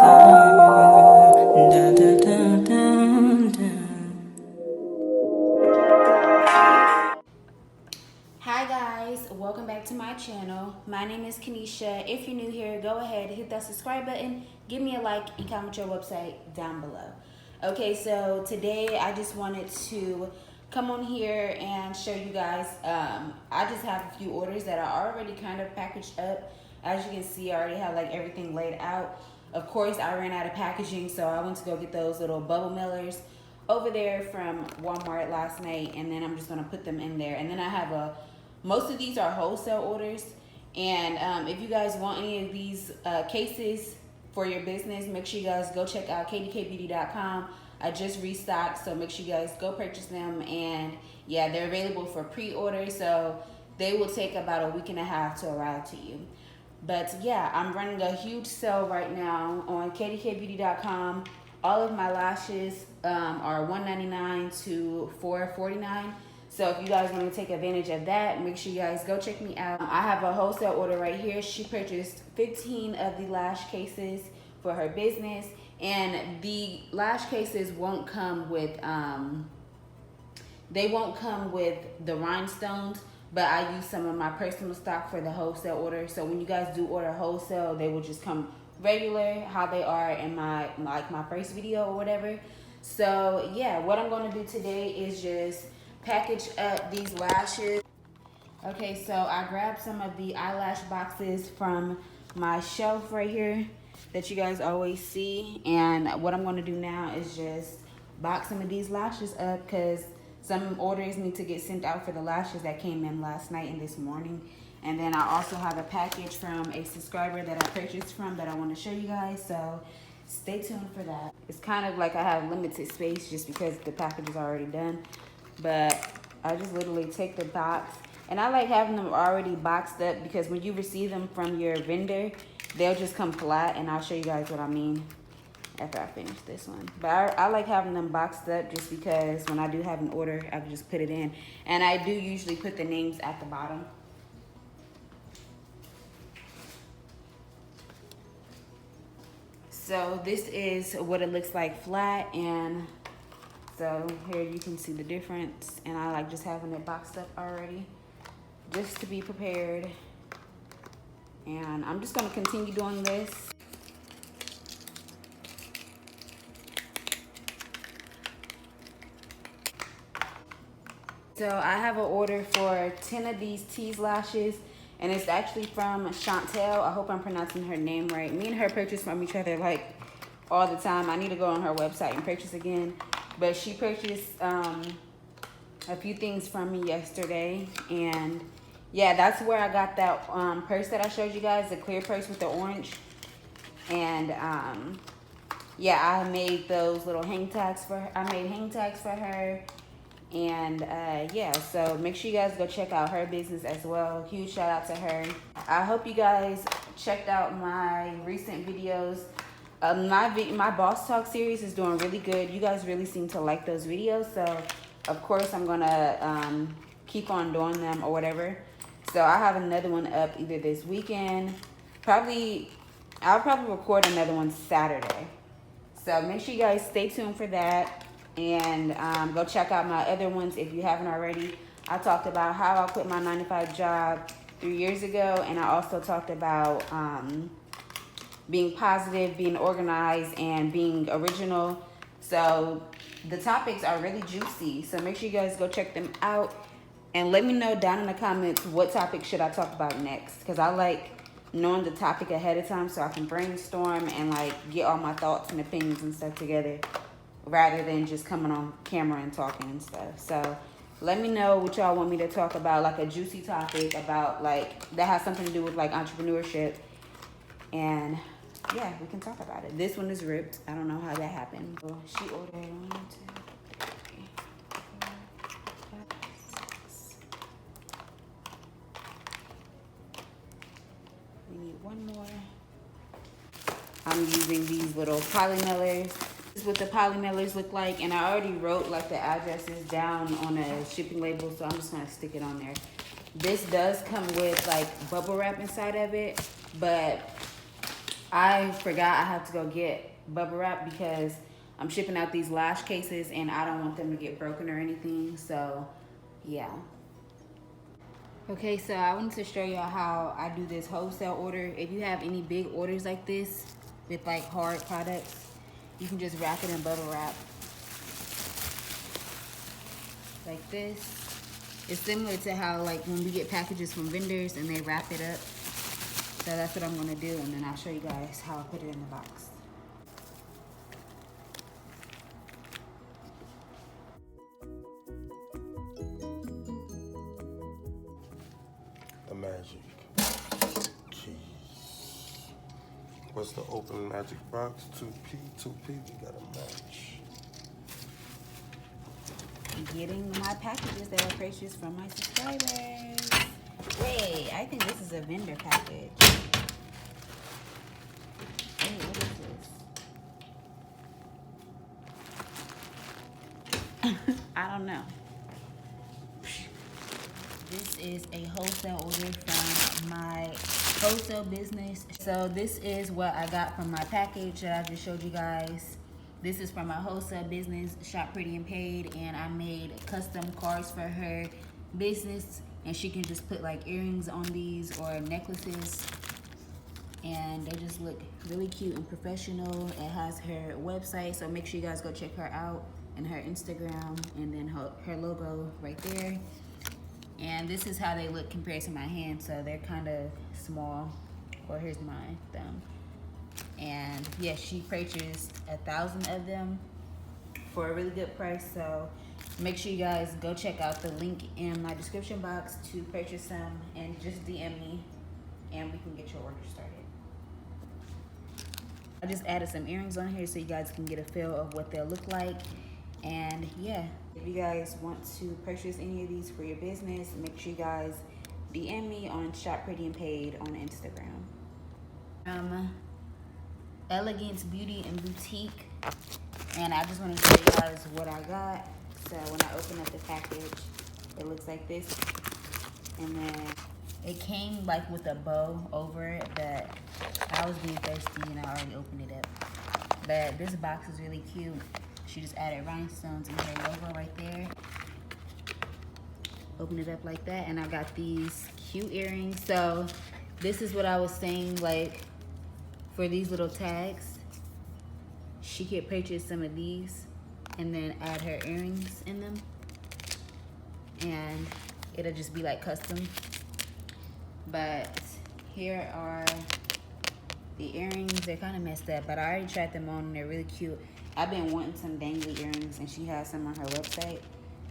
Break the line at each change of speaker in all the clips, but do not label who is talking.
Hi guys, welcome back to my channel. My name is Kenisha. If you're new here, go ahead, hit that subscribe button, give me a like, and comment your website down below. Okay, so today I just wanted to come on here and show you guys. I just have a few orders that are already kind of packaged up. As you can see, I already have like everything laid out. Of course, I ran out of packaging, so I went to go get those little bubble mailers over there from Walmart last night, and then I'm just gonna put them in there. And then I have most of these are wholesale orders, and if you guys want any of these cases for your business, make sure you guys go check out kdkbeauty.com. I just restocked, so make sure you guys go purchase them. And yeah, they're available for pre-order, so they will take about a week and a half to arrive to you. But yeah, I'm running a huge sale right now on kdkbeauty.com. All of my lashes are $1.99 to $4.49. So if you guys want to take advantage of that, make sure you guys go check me out. I have a wholesale order right here. She purchased 15 of the lash cases for her business, and the lash cases won't come with the rhinestones, but I use some of my personal stock for the wholesale order. So when you guys do order wholesale, they will just come regular how they are in my first video or whatever. So yeah, what I'm going to do today is just package up these lashes. Okay, so I grabbed some of the eyelash boxes from my shelf right here that you guys always see, and what I'm going to do now is just box some of these lashes up because some orders need to get sent out for the lashes that came in last night and this morning. And then I also have a package from a subscriber that I purchased from that I want to show you guys, so stay tuned for that. It's kind of like I have limited space just because the package is already done, but I just literally take the box, and I like having them already boxed up because when you receive them from your vendor, they'll just come flat, and I'll show you guys what I mean after I finish this one. But I like having them boxed up just because when I do have an order, I can just put it in, and I do usually put the names at the bottom. So this is what it looks like flat, and so here you can see the difference, and I like just having it boxed up already just to be prepared. And I'm just going to continue doing this. So I have an order for 10 of these tease lashes, and it's actually from Chantel. I hope I'm pronouncing her name right. Me and her purchase from each other like all the time. I need to go on her website and purchase again. But she purchased a few things from me yesterday, and yeah, that's where I got that purse that I showed you guys, the clear purse with the orange. And yeah, I made those little hang tags for her. I made hang tags for her. And yeah, so make sure you guys go check out her business as well. Huge shout out to her. I hope you guys checked out my recent videos. My boss talk series is doing really good. You guys really seem to like those videos, so of course I'm gonna keep on doing them or whatever. So I have another one up either this weekend. I'll probably record another one Saturday. So make sure you guys stay tuned for that. And go check out my other ones if you haven't already. I talked about how I quit my 9-to-5 job 3 years ago, and I also talked about being positive, being organized, and being original. So the topics are really juicy, so make sure you guys go check them out, and let me know down in the comments what topic should I talk about next, because I like knowing the topic ahead of time so I can brainstorm and like get all my thoughts and opinions and stuff together, rather than just coming on camera and talking and stuff. So let me know what y'all want me to talk about, like a juicy topic about like that has something to do with like entrepreneurship, and yeah, we can talk about it. This one is ripped. I don't know how that happened. So she ordered 1, 2, 3, 4, 5, 6. We need one more. I'm using these little poly mailers. This is what the poly mailers look like, and I already wrote like the addresses down on a shipping label, so I'm just gonna stick it on there. This does come with like bubble wrap inside of it, but I forgot I have to go get bubble wrap because I'm shipping out these lash cases and I don't want them to get broken or anything. So, yeah. Okay, so I wanted to show y'all how I do this wholesale order. If you have any big orders like this with like hard products, you can just wrap it in bubble wrap like this. It's similar to how like when we get packages from vendors and they wrap it up. So that's what I'm gonna do, and then I'll show you guys how I put it in the box.
The magic keys. What's the open magic box? 2P, we got a match.
Getting my packages that I purchased from my subscribers. Wait, I think this is a vendor package. Wait, what is this? I don't know. This is a wholesale order from my wholesale business. So this is what I got from my package that I just showed you guys. This is from my wholesale business, Shop Pretty and Paid, and I made custom cards for her business, and she can just put like earrings on these or necklaces, and they just look really cute and professional. It has her website, so make sure you guys go check her out, and her Instagram, and then her logo right there. And this is how they look compared to my hand, so they're kind of small. Or here's my thumb. And yeah, she purchased 1,000 of them for a really good price. So make sure you guys go check out the link in my description box to purchase some, and just DM me and we can get your order started. I just added some earrings on here so you guys can get a feel of what they'll look like. And yeah, if you guys want to purchase any of these for your business, make sure you guys DM me on Shop Pretty and Paid on Instagram. Elegance Beauty and Boutique, and I just want to show you guys what I got. So when I open up the package, it looks like this, and then it came like with a bow over it, but I was being thirsty and I already opened it up. But this box is really cute. She just added rhinestones in her logo right there. Open it up like that, and I got these cute earrings. So this is what I was saying, like for these little tags, she could purchase some of these and then add her earrings in them, and it'll just be like custom. But here are the earrings. They're kind of messed up, but I already tried them on and they're really cute. I've been wanting some dangly earrings, and she has some on her website,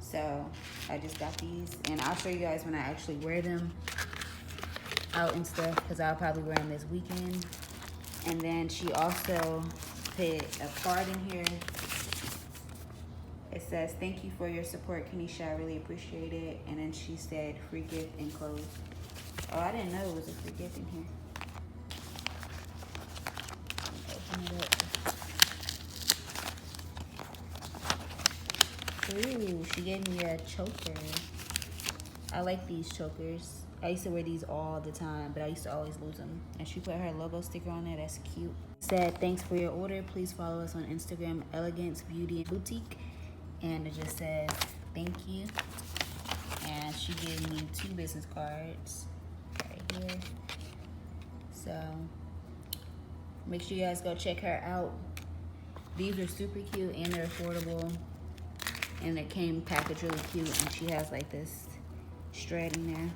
so I just got these, and I'll show you guys when I actually wear them out and stuff, because I'll probably wear them this weekend. And then she also put a card in here. It says, "Thank you for your support, Kenesha. I really appreciate it." And then she said, "Free gift enclosed." Oh, I didn't know it was a free gift in here. Open it up. Ooh, she gave me a choker. I like these chokers. I used to wear these all the time, but I used to always lose them. And she put her logo sticker on there. That's cute. Said, "Thanks for your order. Please follow us on Instagram, Elegance Beauty and Boutique." And it just says, "Thank you." And she gave me 2 business cards right here. So make sure you guys go check her out. These are super cute and they're affordable. And it came packaged really cute, and she has like this strand in there.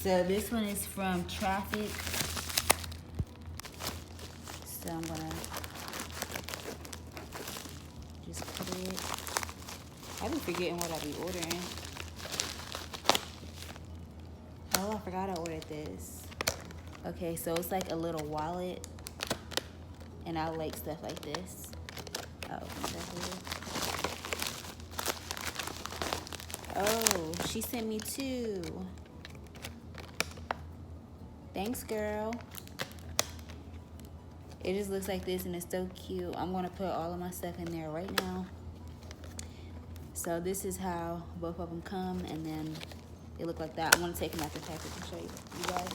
So this one is from Traffic. So I'm gonna just put it. I be forgetting what I be ordering. Oh, I forgot I ordered this. Okay, so it's like a little wallet, and I like stuff like this. I'll open it up here. Oh, she sent me 2. Thanks, girl. It just looks like this, and it's so cute. I'm gonna put all of my stuff in there right now. So this is how both of them come, and then they look like that. I'm gonna take them out the package and show you guys.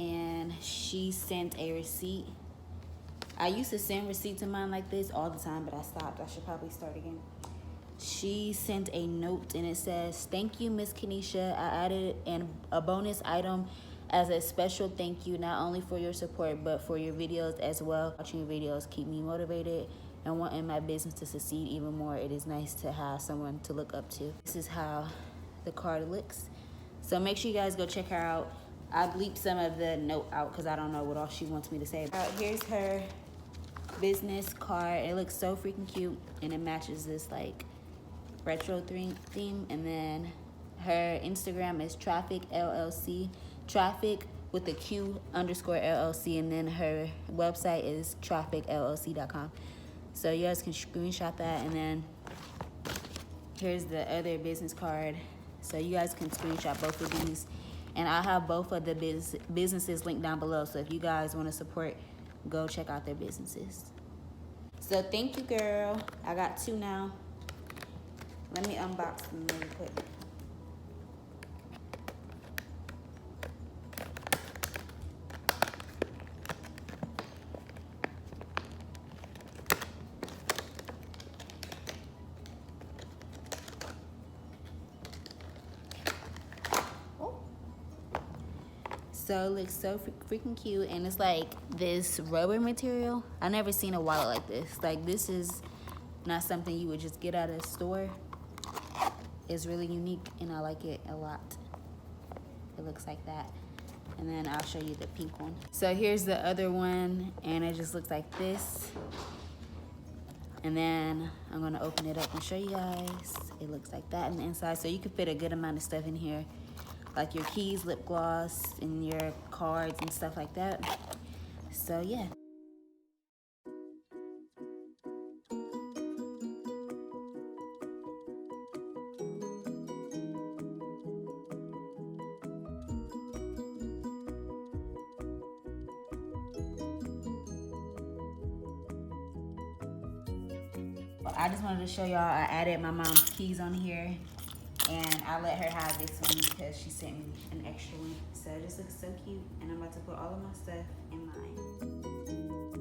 and she sent a receipt. I used to send receipts of mine like this all the time, but I stopped. I should probably start again. She sent a note and it says, "Thank you, Miss Kenesha. I added a bonus item as a special thank you, not only for your support, but for your videos as well. Watching your videos keep me motivated and wanting my business to succeed even more. It is nice to have someone to look up to." This is how the card looks. So make sure you guys go check her out. I bleeped some of the note out because I don't know what all she wants me to say. Here's her business card. It looks so freaking cute, and it matches this like retro theme. And then her Instagram is Traffic LLC, Traffic with the Q_LLC, and then her website is trafficllc.com. So you guys can screenshot that, and then here's the other business card. So you guys can screenshot both of these, and I'll have both of the businesses linked down below. So if you guys want to support, go check out their businesses. So thank you, girl. I got 2 now. Let me unbox them really quick. So it looks so freaking cute, and it's like this rubber material. I never seen a wallet like this. Like, this is not something you would just get at a store. It's really unique, and I like it a lot. It looks like that. And then I'll show you the pink one. So here's the other one, and it just looks like this. And then I'm gonna open it up and show you guys. It looks like that on the inside. So you can fit a good amount of stuff in here, like your keys, lip gloss, and your cards and stuff like that. So yeah. I just wanted to show y'all I added my mom's keys on here, and I let her have this one because she sent me an extra one. So this looks so cute, and I'm about to put all of my stuff in mine.